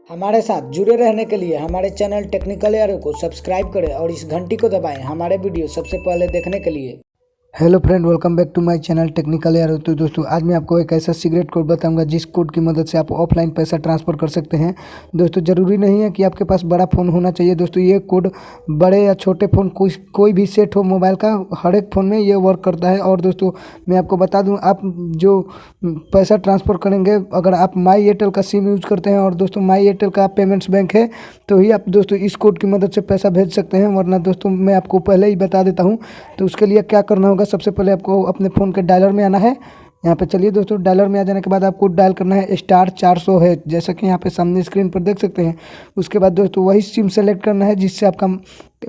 हमारे साथ जुड़े रहने के लिए हमारे चैनल टेक्निकल एरो को सब्सक्राइब करें और इस घंटी को दबाएं हमारे वीडियो सबसे पहले देखने के लिए। Hello friend, welcome back to my channel Technical Arrow. तो दोस्तों आज मैं आपको एक ऐसा सीक्रेट कोड बताऊंगा जिस कोड की मदद से आप ऑफलाइन पैसा ट्रांसफ़र कर सकते हैं। दोस्तों ज़रूरी नहीं है कि आपके पास बड़ा फ़ोन होना चाहिए। दोस्तों ये कोड बड़े या छोटे फ़ोन कोई भी सेट हो मोबाइल का, हर एक फ़ोन में ये वर्क करता है। और दोस्तों मैं आपको बता दूँ, आप जो पैसा ट्रांसफ़र करेंगे, अगर आप माई एयरटेल का सिम यूज़ करते हैं और दोस्तों माई एयरटेल का पेमेंट्स बैंक है तो ही आप दोस्तों इस कोड की मदद से पैसा भेज सकते हैं। वरना दोस्तों मैं आपको पहले ही बता देता हूँ। तो उसके लिए क्या करना होगा, सबसे पहले आपको अपने फ़ोन के डायलर में आना है। यहाँ पे चलिए दोस्तों, डायलर में आ जाने के बाद आपको डायल करना है *400 है, जैसा कि यहाँ पे सामने स्क्रीन पर देख सकते हैं। उसके बाद दोस्तों वही सिम सेलेक्ट करना है जिससे आपका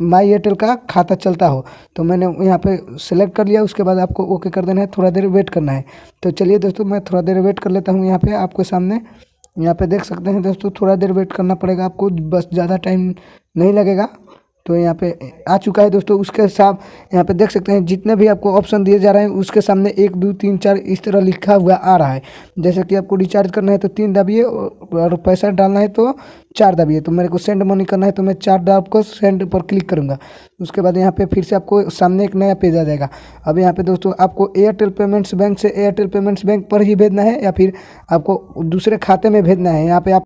माई एयरटेल का खाता चलता हो। तो मैंने यहाँ पे सेलेक्ट कर लिया। उसके बाद आपको ओके कर देना है, थोड़ा देर वेट करना है। तो चलिए दोस्तों मैं थोड़ा देर वेट कर लेता हूँ। यहाँ पे आपको सामने यहाँ पे देख सकते हैं दोस्तों, थोड़ा देर वेट करना पड़ेगा आपको, बस ज़्यादा टाइम नहीं लगेगा। तो यहाँ पे आ चुका है दोस्तों। उसके साथ यहाँ पे देख सकते हैं जितने भी आपको ऑप्शन दिए जा रहे हैं उसके सामने 1 2 3 4 इस तरह लिखा हुआ आ रहा है। जैसे कि आपको रिचार्ज करना है तो 3 दबिए और पैसा डालना है तो 4 दबिए। तो मेरे को सेंड मनी करना है तो मैं 4 दाब को सेंड पर क्लिक करूँगा। उसके बाद यहाँ पे फिर से आपको सामने एक नया पेज आ जाएगा। अब यहाँ पे दोस्तों आपको एयरटेल पेमेंट्स बैंक से एयरटेल पेमेंट्स बैंक पर ही भेजना है या फिर आपको दूसरे खाते में भेजना है। यहाँ पे आप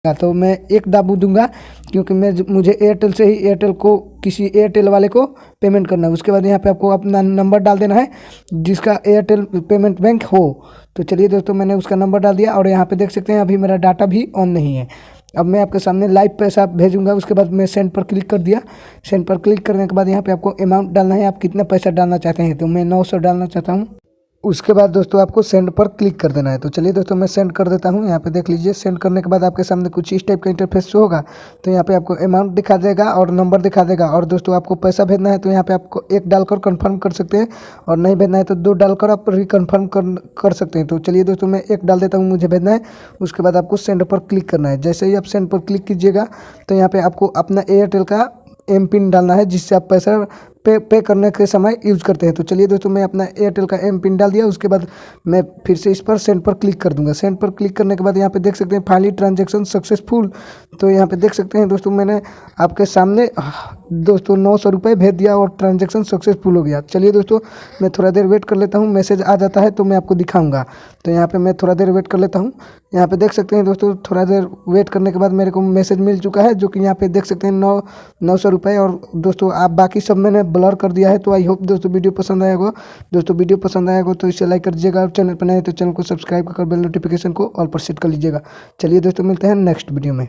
तो मैं एक दाबू दूंगा क्योंकि मुझे एयरटेल से ही एयरटेल को किसी एयरटेल वाले को पेमेंट करना है। उसके बाद यहाँ पे आपको अपना नंबर डाल देना है जिसका एयरटेल पेमेंट बैंक हो। तो चलिए दोस्तों मैंने उसका नंबर डाल दिया और यहाँ पे देख सकते हैं अभी मेरा डाटा भी ऑन नहीं है। अब मैं आपके सामने लाइव पैसा भेजूंगा। उसके बाद मैं सेंड पर क्लिक कर दिया। सेंड पर क्लिक करने के बाद यहाँ पे आपको अमाउंट डालना है, आप कितना पैसा डालना चाहते हैं। तो मैं 900 डालना चाहता हूँ। उसके बाद दोस्तों आपको सेंड पर क्लिक कर देना है। तो चलिए दोस्तों मैं सेंड कर देता हूँ। यहाँ पे देख लीजिए, सेंड करने के बाद आपके सामने कुछ इस टाइप का इंटरफेस शो होगा। तो यहाँ पे आपको अमाउंट दिखा देगा और नंबर दिखा देगा। और दोस्तों आपको पैसा भेजना है तो यहाँ पे आपको 1 डालकर कंफर्म कर सकते हैं और नहीं भेजना है तो 2 डालकर आप रिकन्फर्म कर सकते हैं। तो चलिए दोस्तों मैं 1 डाल देता हूँ, मुझे भेजना है। उसके बाद आपको सेंड पर क्लिक करना है। जैसे ही आप सेंड पर क्लिक कीजिएगा तो यहाँ पे आपको अपना एयरटेल का एम पिन डालना है जिससे आप पैसा पे करने के समय यूज़ करते हैं। तो चलिए दोस्तों मैं अपना एयरटेल का एम पिन डाल दिया। उसके बाद मैं फिर से इस पर सेंड पर क्लिक कर दूंगा। सेंड पर क्लिक करने के बाद यहाँ पे देख सकते हैं फाइनली ट्रांजैक्शन सक्सेसफुल। तो यहाँ पे देख सकते हैं दोस्तों मैंने आपके सामने दोस्तों 900 रुपये भेज दिया और ट्रांजैक्शन सक्सेसफुल हो गया। चलिए दोस्तों मैं थोड़ा देर वेट कर लेता हूँ, मैसेज आ जाता है तो मैं आपको दिखाऊँगा। तो यहाँ पर मैं थोड़ा देर वेट कर लेता हूँ। यहाँ पे देख सकते हैं दोस्तों थोड़ा देर वेट करने के बाद मेरे को मैसेज मिल चुका है, जो कि यहाँ पे देख सकते हैं 900 रुपये। और दोस्तों आप बाकी सब मैंने ब्लर कर दिया है। तो आई होप दोस्तों वीडियो पसंद आएगा। दोस्तों वीडियो पसंद आएगा तो इसे लाइक कर दीजिएगा और चैनल पर नए तो चैनल को सब्सक्राइब कर बेल नोटिफिकेशन को ऑल पर सेट कर लीजिएगा। चलिए दोस्तों मिलते हैं नेक्स्ट वीडियो में।